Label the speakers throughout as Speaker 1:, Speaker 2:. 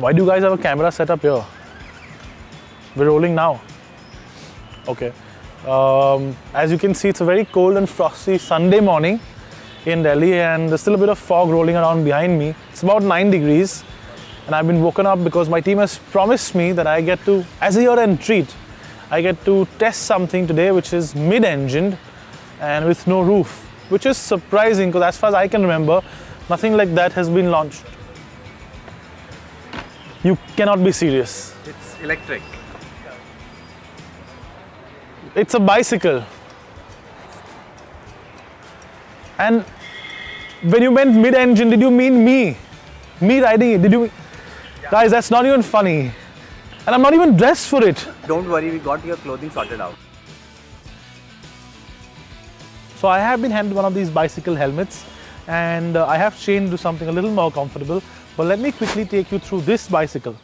Speaker 1: Why do you guys have a camera set up here? We're rolling now. Okay. As you can see, it's a very cold and frosty Sunday morning in Delhi, and there's still a bit of fog rolling around behind me. It's about 9 degrees, and I've been woken up because my team has promised me that I get to, as a year-end treat, I get to test something today which is mid-engined and with no roof, which is surprising because as far as I can remember, nothing like that has been launched. You cannot be serious.
Speaker 2: It's electric.
Speaker 1: It's a bicycle. And when you meant mid-engine, did you mean me? Me riding it? Did you? Yeah. Guys, that's not even funny. And I'm not even dressed for it.
Speaker 2: Don't worry, we got your clothing sorted out.
Speaker 1: So I have been handed one of these bicycle helmets, and I have changed to something a little more comfortable. But let me quickly take you through this bicycle.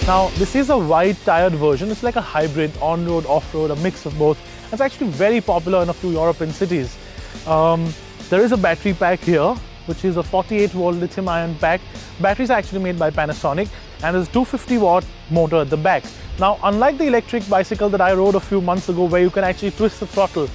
Speaker 1: Now, this is a wide tired version. It's like a hybrid, on-road, off-road, a mix of both. It's actually very popular in a few European cities. There is a battery pack here, which is a 48-volt lithium-ion pack. Batteries are actually made by Panasonic, and there's a 250-watt motor at the back. Now, unlike the electric bicycle that I rode a few months ago, where you can actually twist the throttle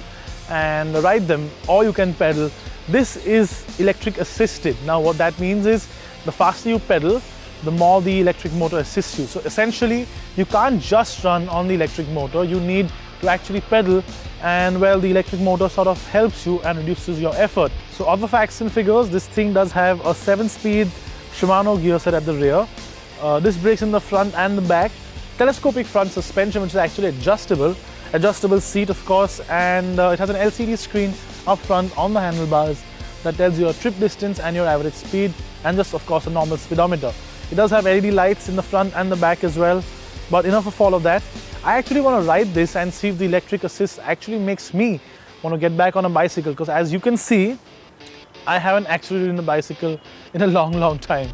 Speaker 1: and ride them, or you can pedal, this is electric assisted. Now, what that means is the faster you pedal, the more the electric motor assists you. So essentially, you can't just run on the electric motor. You need to actually pedal, and well, the electric motor sort of helps you and reduces your effort. So other facts and figures, this thing does have a 7-speed Shimano gear set at the rear. Disc brakes in the front and the back. Telescopic front suspension, which is actually adjustable. Adjustable seat, of course, and it has an LCD screen up front on the handlebars that tells you your trip distance and your average speed, and just, of course, a normal speedometer. It does have LED lights in the front and the back as well, but enough of all of that. I actually want to ride this and see if the electric assist actually makes me want to get back on a bicycle, because as you can see, I haven't actually ridden a bicycle in a long time.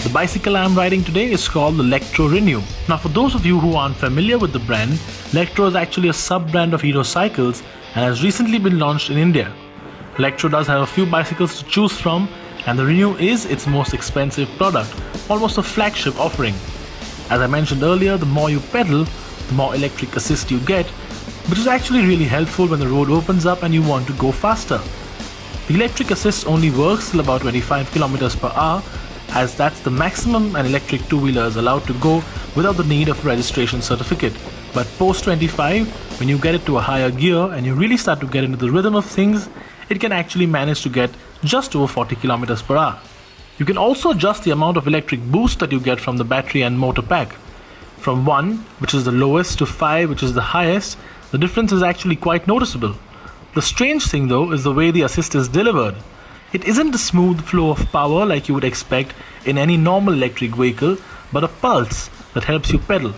Speaker 3: The bicycle I am riding today is called the Lectro Renew. Now, for those of you who aren't familiar with the brand, Lectro is actually a sub-brand of Hero Cycles and has recently been launched in India. Lectro does have a few bicycles to choose from, and the Renew is its most expensive product, almost a flagship offering. As I mentioned earlier, the more you pedal, the more electric assist you get, which is actually really helpful when the road opens up and you want to go faster. The electric assist only works till about 25 km per hour, as that's the maximum an electric two-wheeler is allowed to go without the need of a registration certificate. But post 25, when you get it to a higher gear and you really start to get into the rhythm of things, it can actually manage to get just over 40 km per hour. You can also adjust the amount of electric boost that you get from the battery and motor pack. From 1, which is the lowest, to 5, which is the highest, the difference is actually quite noticeable. The strange thing though is the way the assist is delivered. It isn't a smooth flow of power like you would expect in any normal electric vehicle, but a pulse that helps you pedal.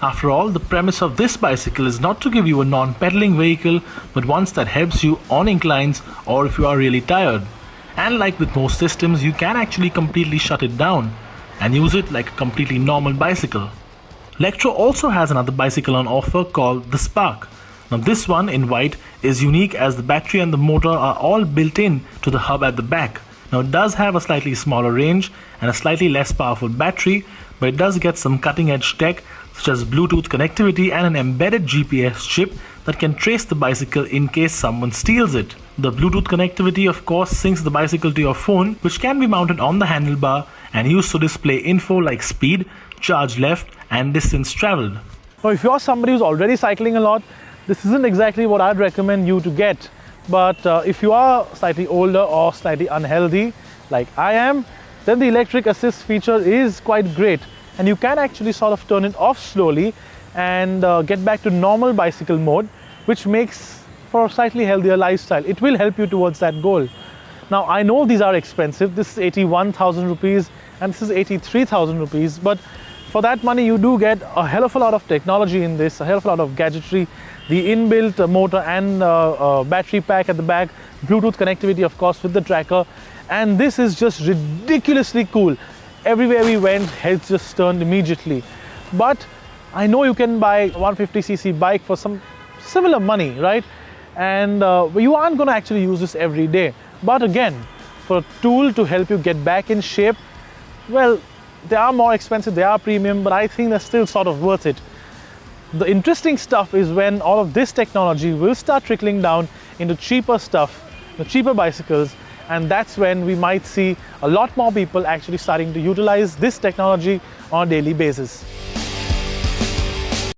Speaker 3: After all, the premise of this bicycle is not to give you a non-pedaling vehicle, but one that helps you on inclines or if you are really tired. And like with most systems, you can actually completely shut it down and use it like a completely normal bicycle. Lectro also has another bicycle on offer called the Spark. Now this one in white is unique as the battery and the motor are all built in to the hub at the back. Now it does have a slightly smaller range and a slightly less powerful battery, but it does get some cutting edge tech such as Bluetooth connectivity and an embedded GPS chip that can trace the bicycle in case someone steals it. The Bluetooth connectivity of course syncs the bicycle to your phone, which can be mounted on the handlebar and used to display info like speed, charge left and distance traveled.
Speaker 1: Now if you're somebody who's already cycling a lot, this isn't exactly what I'd recommend you to get. But if you are slightly older or slightly unhealthy, like I am, then the electric assist feature is quite great. And you can actually sort of turn it off slowly and get back to normal bicycle mode, which makes for a slightly healthier lifestyle. It will help you towards that goal. Now, I know these are expensive. This is 81,000 rupees and this is 83,000 rupees. But for that money, you do get a hell of a lot of technology in this, a hell of a lot of gadgetry. The inbuilt motor and battery pack at the back, Bluetooth connectivity, of course, with the tracker. And this is just ridiculously cool. Everywhere we went, heads just turned immediately. But I know you can buy a 150cc bike for some similar money, right? And you aren't going to actually use this every day. But again, for a tool to help you get back in shape, well, they are more expensive, they are premium, but I think they're still sort of worth it. The interesting stuff is when all of this technology will start trickling down into cheaper stuff, the cheaper bicycles, and that's when we might see a lot more people actually starting to utilize this technology on a daily basis.